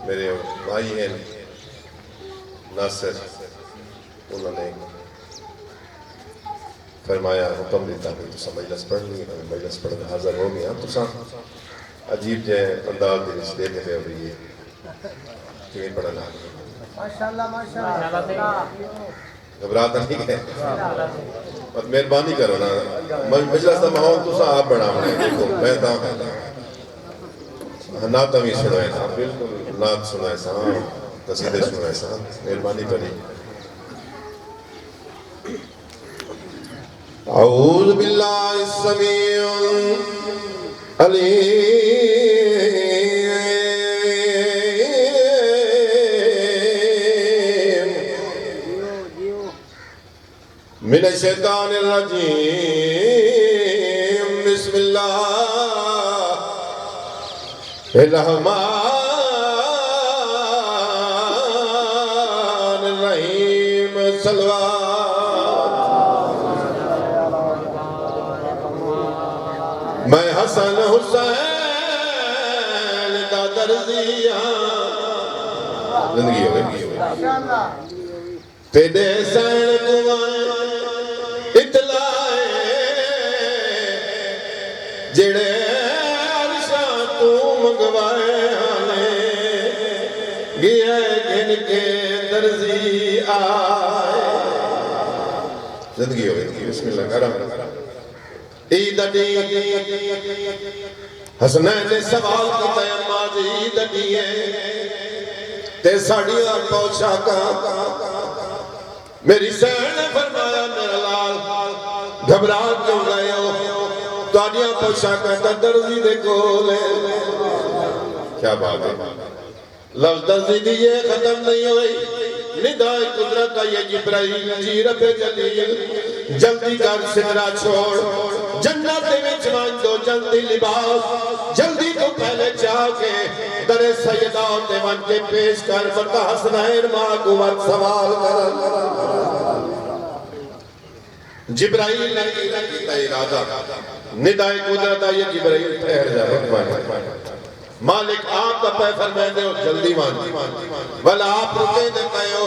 میرے بھائی ہیں ناصر، انہوں نے فرمایا حکم دیتا کہ تسا مجلس پڑھ لی، مجلس پڑھ حاضر ہو گیا تسا عجیب جے انداز دے وچ دیکھے پہ ہو رہی ہے کہ پڑھنا ماشاءاللہ ماشاءاللہ گھبراتا نہیں ہے اور مہربانی کرو نا مجلس دا ماحول تسا آپ بناؤ دیکھو میں تا نعت بھی سنائے تھا، بالکل نعت سنائے تھا، قصیدے سنائے تھا، مہربانی کری اعوذ باللہ السمیع العلیم من الشیطان الرجیم بسم اللہ الرحمن الرحیم صلوات میں حسن حسین دا درزیاں زندگی ہو گئی تیرے سین کوائیں اطلاع جڑے عرشاں تو منگوائے آنے گئے گن کے درزی آئے زندگی ہو گئی بسم اللہ کرم عید دی حسنین نے سوال کیتا ہے ماضی عید دی ہے تے ساڑیاں پوچھا کا میری سین نے فرمایا میرا لال گھبرا کیوں گئے ہو تاڑیاں پوچھا کا درزی دے کولے کیا بات ہے لفظ درزی دیئے ختم نہیں ہوئی ندائی قدرت یہ جبرائیل جی رب جلیل جلدی کر سدرہ چھوڑ جنت میں چوان دو جلدی لباس جلدی تو پہلے چاہ کے در سیدات دیوان کے پیش کر مرتا حسنین ماں کو وقت سوال کر جبرائیل نے کیتا ارادہ ندائی قدرت یہ جبرائیل ٹھہر جا مالک آپ کا پہ فرمائے دے ہو جلدی مانگی والا آپ رکے دے پہ ہو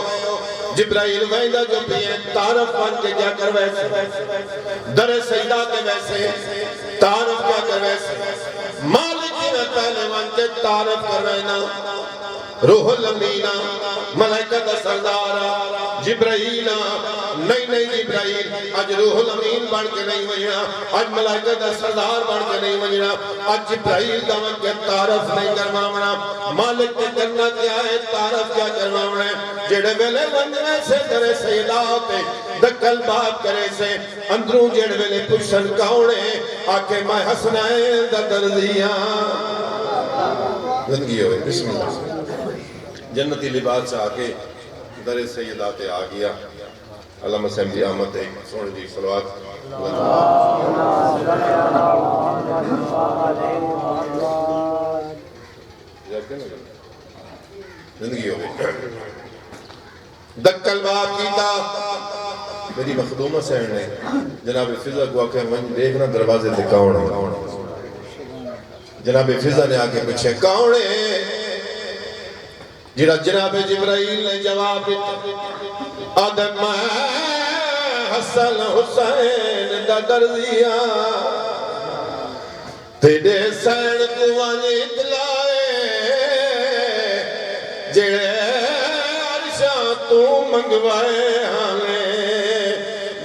جبرائیل ویدہ جو پیئے تعرف مان کے کیا کر ویسے در سیدہ کے ویسے تعرف کیا کر ویسے مالک ہی میں پہلے مان کے تعرف کر وینا روح الامینہ ملائکہ دا سردارہ جبرائیلہ نہیں جبرائیل آج روح الامین بڑھ کے نہیں وجنا آج ملائکہ دا سردار بڑھ کے نہیں وجنا آج جبرائیل دا من کے تعرف نہیں کرمامنا مالک کے کرنا کیا ہے تعرف کیا کرمامنا جڑے ویلے وندنے سے کرے سیداتے دکل بات کرے سے اندروں جڑے ویلے پوچھن کاؤنے آکے میں حسنین دا درزیاں زندگی ہوئے بسم اللہ جنتی لباس سے آکے در سیدات آ گیا علامہ صاحب جی آمد ایک سوڑ جی صلوات زندگی ہو گئی دکل بات کیتا میری مخدومہ سہن نے جناب فضا کو آکے من دیکھنا دروازے دے کون ہے جناب فضا نے آکے پچھے کون ہے جناب جبرائیل نے جواب دیتا آدم حسن حسین دا درزیاں تیرے سین کوانی اطلاعے جڑے عرشاں تو منگوائے ہمیں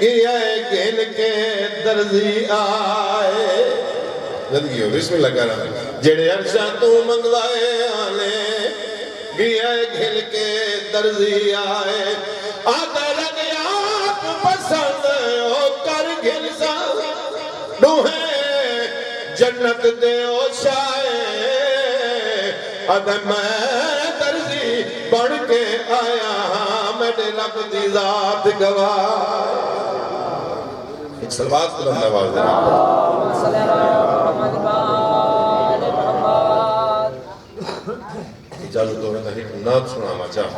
گیا گن کے درزی آئے زندگی ہو بسم اللہ کہہ رہا جڑے عرشاں تو منگوائے ہمیں گیا گھل کے درزی آئے آدھا لگے آپ پسند ہو کر گھل سا دوہیں جنت دے او شائے آدھا میں درزی بڑھ کے آیا ہاں میرے رب دی ذات گواہ ایک سلوات کو لندہ آواز دینا اجازت ہونے تھا ایک نعت سناما چاہ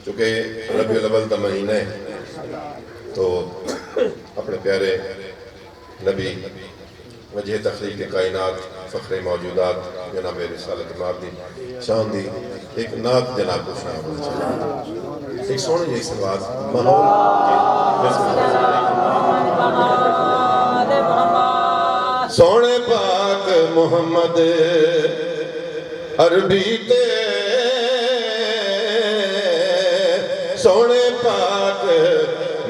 چونکہ ربیع الاول دا مہینہ ہے تو اپنے پیارے نبی وجہ تخلیق کائنات فخر موجودات جناب رسالت ماردی شان دی ایک نعت جناب کو شان ایک سونے جی سلوات ماحول سونے پاک محمد عربی تے سونے پاک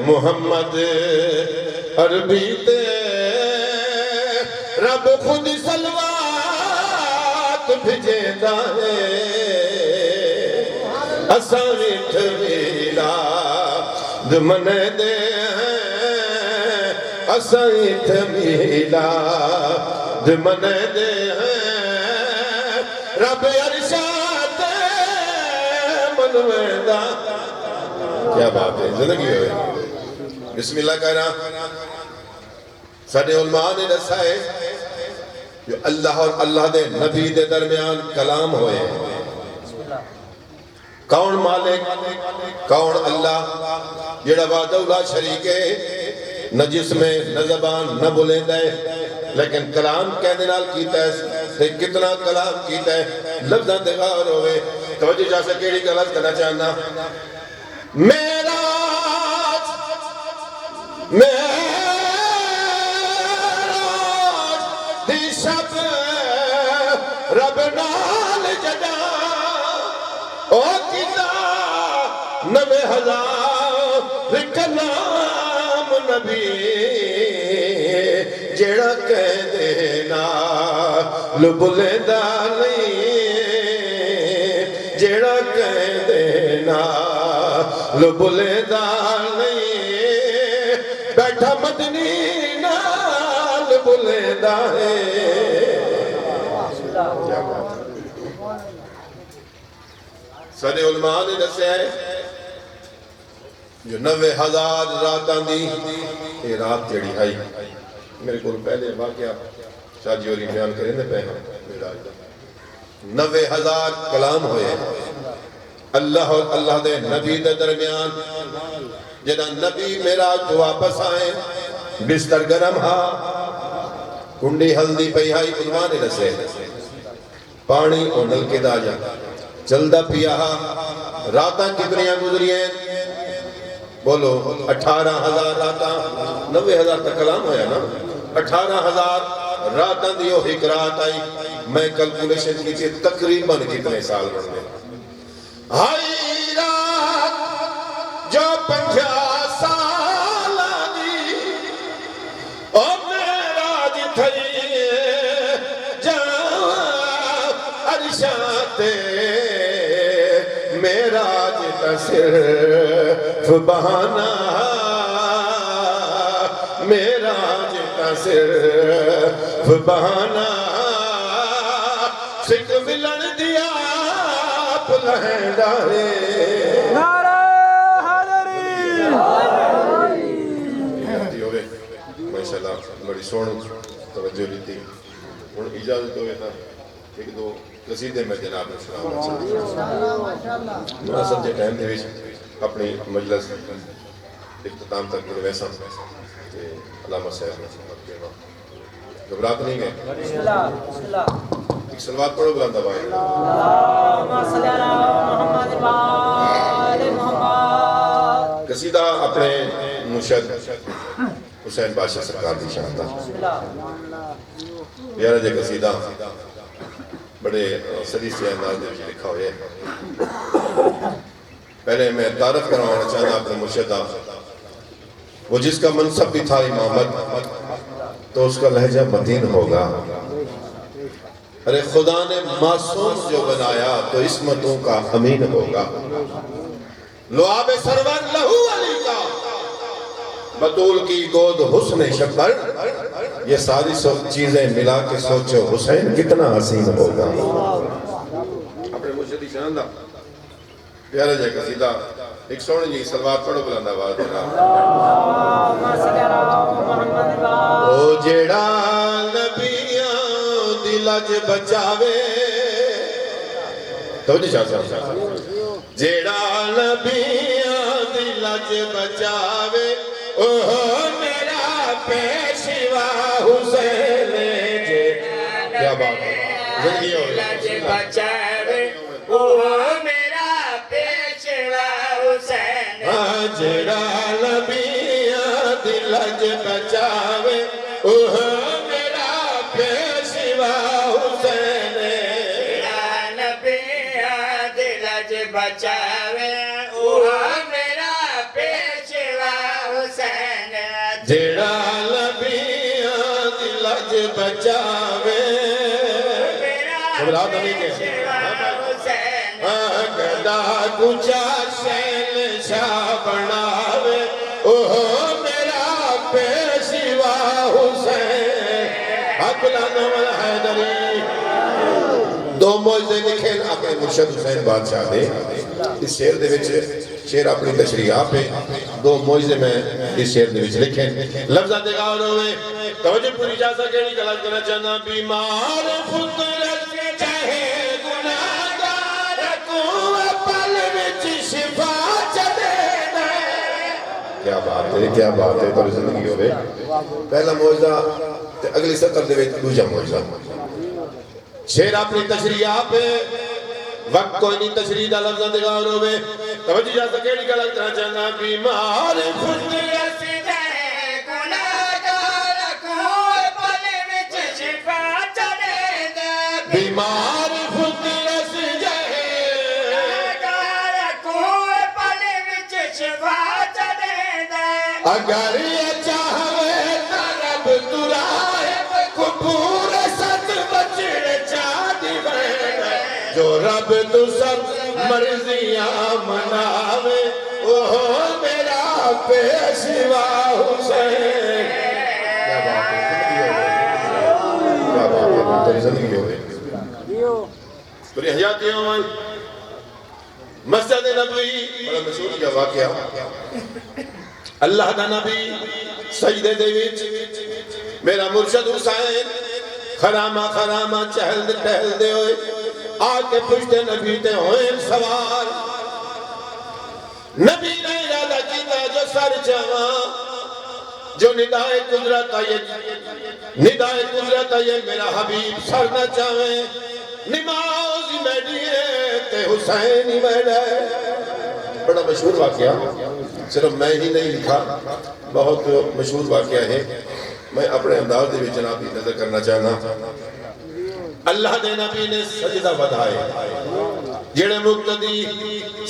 محمد عربی تے رب خود سلوات بھیجدا ہے اساں وچ میلا دمن دے اساں وچ میلا دمن دے رب ارشاد منویندا کیا بات ہے زندگی ہوئے بسم اللہ کہنا سارے علماء نے دسا ہے جو اللہ اور اللہ دے نبی دے درمیان کلام ہوئے کون مالک کون اللہ جڑا وحدہ لا شریک ہے نہ جسم نہ زبان نہ بولیندا ہے لیکن کلام کہنے نال کیتا ہے کتنا کلام کیتا ہے لفظاں تے غور ہوئے توجہ جا سے کیڑی غلط کرنا چاہنا میراج دی شب رب نال جدا او کتا 90,000 کلام نبی جڑا کہہ دینا لبلیندا نہیں جڑا کہہ دینا لبلیندا نہیں بیٹھا مدنی نال بلیندا ہے کیا بات ہے سارے علماء نے دسیا ہے جو 90,000 راتاں دی یہ رات جڑی آئی میرے کو پہلے واقعہ شاہ جی ہوری بیان کریں دے پہ 90,000 کلام ہوئے اللہ اور اللہ دے نبی دے درمیان جنہ نبی میرا جو واپس آئے بستر گرم ہا کنڈی ہلدی پہائی عنوان رسے پانی اور نلکے دا جا چلدہ پیا ہا راتاں کتنیاں گزری ہیں بولو 18,000 راتاں 90,000 کا کلام ہویا نا 18,000 راتاں دیو ایک رات آئی میں کلکولیشن کی تھی تقریباً کتنے سال بڑھنے آئی رات جو 50 سال آنی او میراج تھئی جاں عرشاتے میراج تا صرف بہانہ میراج تا صرف بہانہ سکھ ملن دیا پلہنڈا ہے نعرہ حیدری ماشاءاللہ بڑی سونی توجہ لیتی ہوں اجازت ہوئے تھا ایک دو قصیدے میں جناب نے سلام مناسب جے ٹائم دے وچ اپنی مجلس اختتام تک کرے ویسا کہ علامہ صاحب نے خدمت کرنا گھبرات نہیں گئے بسم اللہ ایک سلوات پڑھو بلند آواز اللہم صلی علی محمد و آل محمد قصیدہ اپنے مرشد حسین بادشاہ سرکار دی شان دا پیارا جے قصیدہ بڑے سلیسی انداز میں لکھا ہوئے پہلے میں تعارف کروانا چاہتا اپنے مرشدہ وہ جس کا منصب بھی تھا امامت تو اس کا لہجہ مدین ہوگا ارے خدا نے معصوم جو بنایا تو عصمتوں کا امین ہوگا لعاب سرور لہو علی کا بطول کی گود حسن شکر یہ ساری چیزیں ملا کے سوچو حسین کتنا حسین ہوگا اپنے مرشدی شان دا پیارا جے قصیدہ ایک سونی جی سلوات پڑھو بلند آواز دینا او جیڑا نبیاں دی لج بچاوے توجہ چاہتا جیڑا نبیاں دی لج بچاوے اوہ میرا پیشوا حسین جے کیا بات ہے زندگی ہو لج بچاوے وہ میرا پیشوا حسین جڑا نبیاں دی لج بچاوے اوہ میرا پیشوا حسین نبیاں دی لج بچاوے وہ میرا پیشوا حسین جڑا نبیاں دی لج بچاوے گھبراہٹ نہیں کہ گدا گجا شین شاہ بناوے اوہ میرا پیشوا حسین عبداللہ نوال حیدری دو موجزے لکھیں اپنے مرشد حسین بادشاہ دے اس شعر دے وچ شعر اپنی تشریح پہ دو موجزے میں اس شعر دے وچ لکھیں لفظات دے گاؤں ہوئے توجہ پوری جا سکے نہیں غلط کرنا چاہنا بیمار فطرت کے چاہے گناہگار کو پل وچ شفا چلے دے کیا بات ہے تو زندگی ہوئے پہلا موجزہ اگلی سطر دے وچ دوجا موجزہ شعر اپنی تشریح پہ وقت کوئی نہیں تشریح دا لفظ دے گاؤں ہوئے توجہ جا سکے نہیں غلط کرنا چاہنا بیمار فطرت سے جائے گناہگار کو پل وچ شفا چلے دے بیمار فطرت سے جائے گناہگار کو پل وچ شفا چلے دے اگر یہ چاہوے رب ترائے کپور ست بچڑ چاہتی بہن جو رب تو سب مرضیاں مناوے اوہ میرا پیشوا حسین کیا بات ہے زندگی ہوئے پوری حیاتی ہوں مسجد نبوی بڑا مشہور کیا واقعہ اللہ دا نبی سجدے دے وچ میرا مرشد حسین خرامہ چہل دے ٹہل دے ہوئے آکے پشتے نبی تے ہوئے سوار نبی نے ارادہ کیتا جو سر جوان جو ندائے قدرت آئے میرا حبیب سر نہ چاہے نماز ہی میڈیے تے حسین ہی میڈے بڑا مشہور واقعہ صرف میں ہی نہیں لکھا بہت مشہور واقعہ ہے میں اپنے انداز دے بھی جناب کی نظر کرنا چاہنا اللہ دے نبی نے سجدہ بدھائے جڑے مقتدی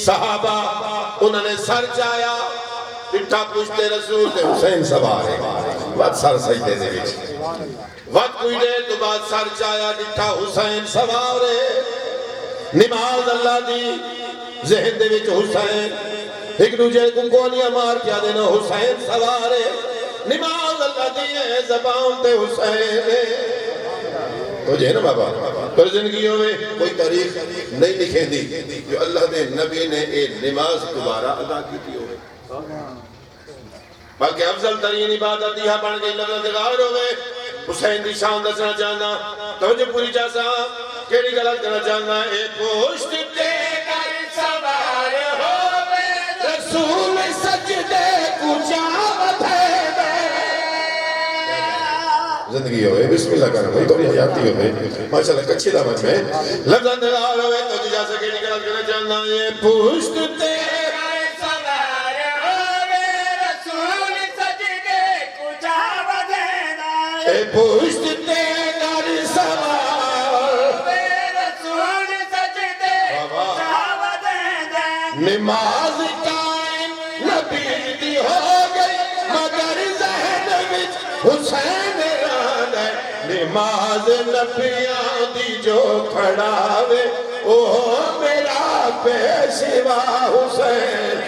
صحابہ انہوں نے سر چایا پٹھا پوچھتے رسول تے حسین سوار ہے بعد سر سجدے دے وچ وقت کوئی دیر تو بعد سر چایا ڈٹھا حسین سوار ہے نماز اللہ دی ذہن دے وچ حسین ایک دوجے کو گولیاں مار کیا دینا حسین سوار ہے نماز اللہ دی ہے زبان تے حسین ہے تو جے نا بابا تو زندگی ہوئے کوئی تاریخ نہیں لکھیں دی جو اللہ دے نبی نے ایک نماز دوبارہ ادا کی تھی ہوئے بلکہ افضل ترین عبادت یہ بن گئی لفظ دگار ہوئے حسین دی شان دسنا چاہنا توجہ پوری چاہتا کیڑی غلط کرنا چاہنا اے پوشت دے کر سوار ہوئے رسول سجدے کو جاوت ہے زندگی ہوئے بسم اللہ کرنا بھئی توڑی حیاتی ہوئے ماشاءاللہ کچھی دامت میں لفظ دگار ہوئے تو جا سکے کیڑی غلط کرنا چاہنا اے پوشت دے اے پوشت تے کر سوار رسول سجدے چاوت دے نماز قائم نبی دی ہو گئی مگر ذہن وچ حسین ران ہے نماز نبیاں دی جو کھڑاوے اوہ میرا پیشوا حسین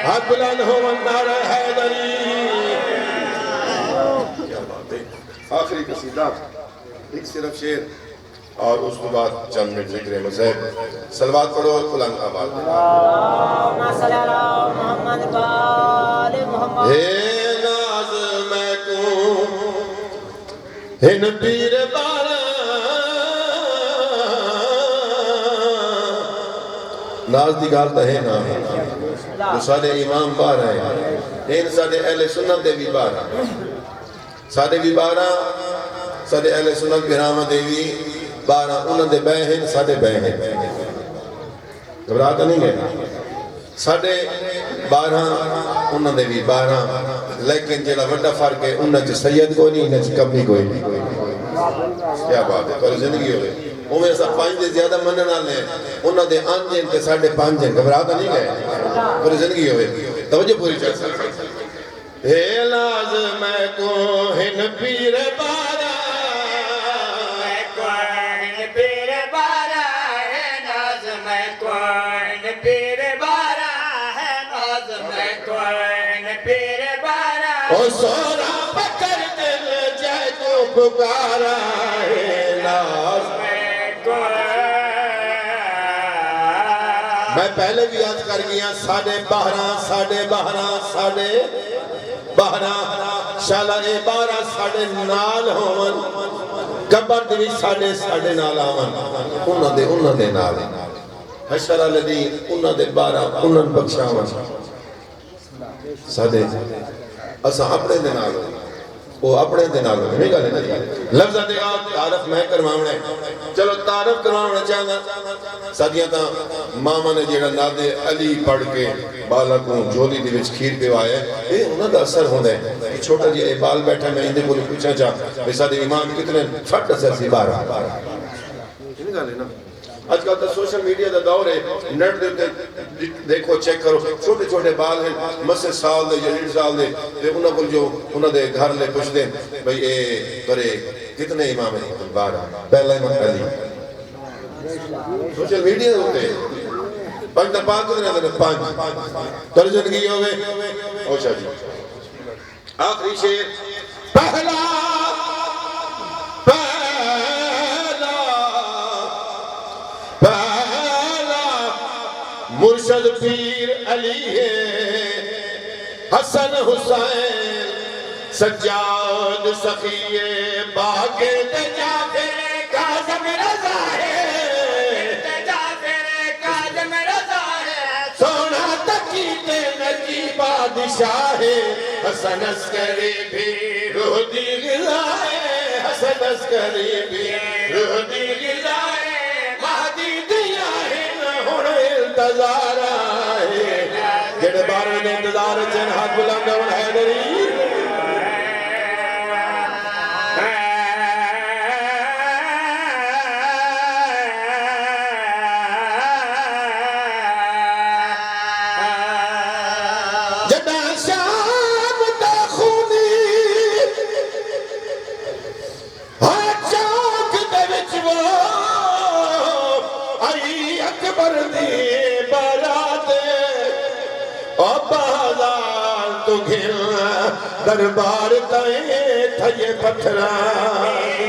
حد بلند ہو مندار حیدری آخری قصیدہ ایک صرف شعر اور اس کے بعد چند منٹ ذکر مذہب صلوات پڑھو بلند آواز اللہم صلی علی محمد وآل محمد اے ناز میں کو ہن پیر بارا ناز دی گال تا ہے نا جو سارے امام بار ہیں ان سارے اہل سنت دے بھی بار ہیں سارے بھی بارہ سارے اہل سنت گرامہ دیوی 12 انہوں دے بے ہیں ساڑھے بے ہیں گھبراتا نہیں گئے ساڑھے 12 انہوں دے بھی 12 لیکن جیڑا وڈا فرق ہے انہوں نے سید کوئی نہیں انہوں نے کمی کوئی نہیں کیا بات ہے پر زندگی ہوئے وہ میرے ساتھ 5 دے زیادہ منن والے ہیں انہوں دے 5 ہیں تے 5.5 ہیں گھبراتا نہیں گئے پر زندگی ہوئے توجہ پوری چاہ سکتے اے لازم کو ہن پیر بارا کوئن پیر بارا ہے نازم کوئن پیر بارا ہے نازم کوئن پیر بارا او سورا پکر دل جے کو پکارا ہے لازم میں پہلے بھی یاد کر گیا 12.5 شالا اے 12 نال ہومن کبر دی 12.5 نال آمن انہوں دے نال حشر الذی انہوں دے 12 انہوں بخشا آمن سادے اسا اپنے دے نال وہ اپنے دے نال نہیں گا لینا لفظہ دے آپ تعارف میں کرواؤنے چلو تعارف کرواؤنے چاہنا سادیاں تا ماما نے جیڑا نادے علی پڑھ کے بالا کو جولی دی وچ کھیر پیوائے یہ انہوں دا اثر ہوندے چھوٹا جی بال بیٹھا میں اندے کو پوچھا چاہ بے سادے امام کتنے فٹ اثر سی 12 نہیں گا لینا آج کل تا سوشل میڈیا دا دور ہے نیٹ دیکھو چیک کرو چھوٹے چھوٹے بال ہیں مسے سال دے یا 1.5 سال دے انہوں کو جو انہوں دے گھر لے پوچھ دیں بھئی اے کرے کتنے امام ہیں 12 پہلا امام علی سوشل میڈیا ہوتے ہیں 5 تا 5 کتنے ہیں 5 ترجنگی ہوئے اوچھا جی آخری شیر پہلا مرشد پیر علی ہے حسن حسین سجاد سخی باغ جعفر کاظم رضا ہے کاظم رضا ہے سونا تقید نجی بادشاہ ہے حسن عسکری بھی روح دی غذا ہے حسن عسکری بھی روح دی غذا ہے مہدی دیا ہے انتظار آئے جڑے بارے نے انتظار چین ہاتھ بلانگا ان حیدری جدا شام دا خونی ہاں چوک دے وچ وہ آئی اکبر دی بازار تو گھر دربار تائیں تھے پتھران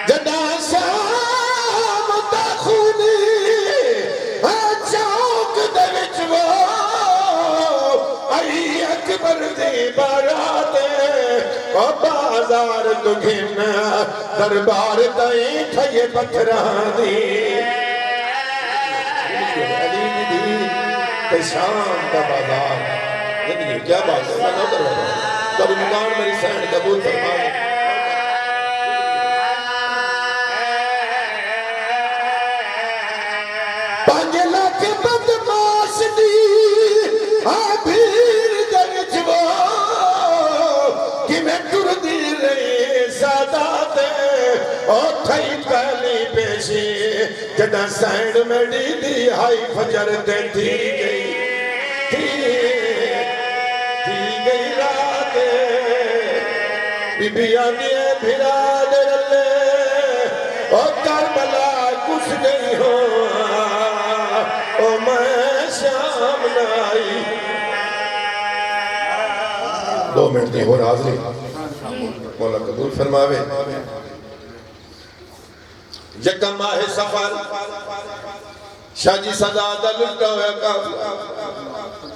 جدا شام دا خونی اکبر دی بارات بازار تو گھن دربار تائیں تھے پتھران دی علی دی شام کا بازار کیا بات ہے میں نوکر رہا ہوں تب مکان میری سین قبول فرمائے 5 لاکھ بدماش دی بھیر جنچ وہ کہ میں ٹر دی رہی سادات اور تھئی پہلی پیشی جدہ سینڈ میں ڈی دی ہائی فجر دے تھی گئی رات بی بی آنی بھیرا دے رلے اور کربلا کچھ گئی ہو اور میں شام نائی 2 منٹ دی ہو حاضری مولا قبول فرماوے یکم ماہ سفر شاہ جی صدا دا لٹا ہویا کافی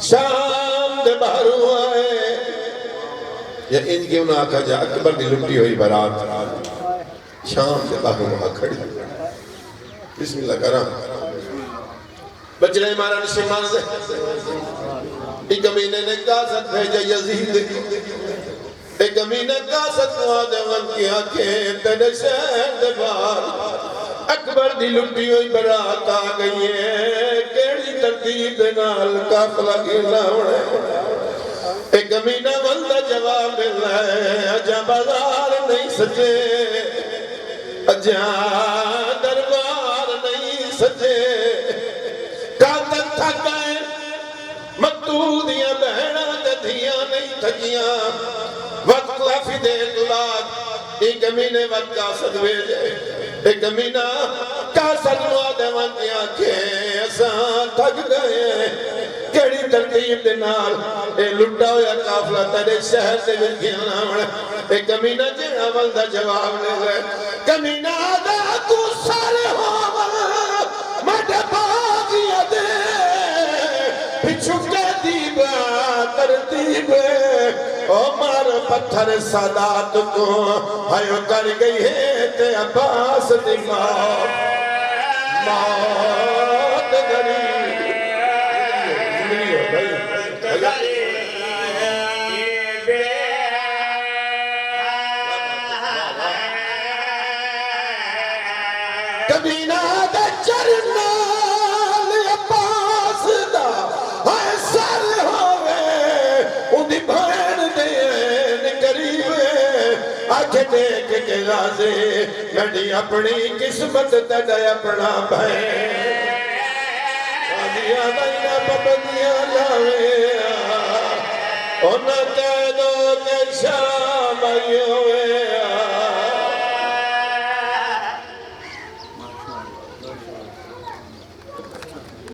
شام دے بہرو آئے یا ان کے انہوں آکھا جا اکبر دی لٹی ہوئی برات شام سے باہر وہاں کھڑی بسم اللہ کرام بچنے ہمارا نشمان سے ایک امینہ نے قاصد بھیجا یزید ایک امینہ قاصد کو آدھوان کی آنکھیں تیرے شہر دے بار اکبر دی لٹی ہوئی برات آ گئی ہے کیڑی ترتیب نال قافلہ گھیرنا ہونے ایک امینہ والدہ جواب مل رہا ہے اجا بازار نہیں سجے اجا دربار نہیں سجے کاتن تھا گئے مقتودیاں بہنہ ددھیاں نہیں تھکیاں وقت لافی دے دلاد ایک امینے وقت قاصد بھیجے ایک امینہ قاصد وعدوان کی آنکھیں اساں تھک گئے کیڑی ترتیب دے نال اے لٹا ہویا قافلہ تیرے شہر سے مل گیا نامڑا ایک امینہ جیڑا والدہ جواب لے گئے کمینہ دا تو سارے ہوا مڈ باغیا دے پچھو کے دیبا ترتیب او مار پتھر سادات کو ہائیو کر گئی ہے تے عباس دی موت غریب کبینہ دا چرنال عباس دا ہائے سر ہوئے ان دی بھین دین قریب آکھے دیکھ کے غازے گھڑی اپنی قسمت تڑے اپنا بھین آدھیا دینا پپدیاں لاوے انہ کہہ دو کہ شام آئی ہوئے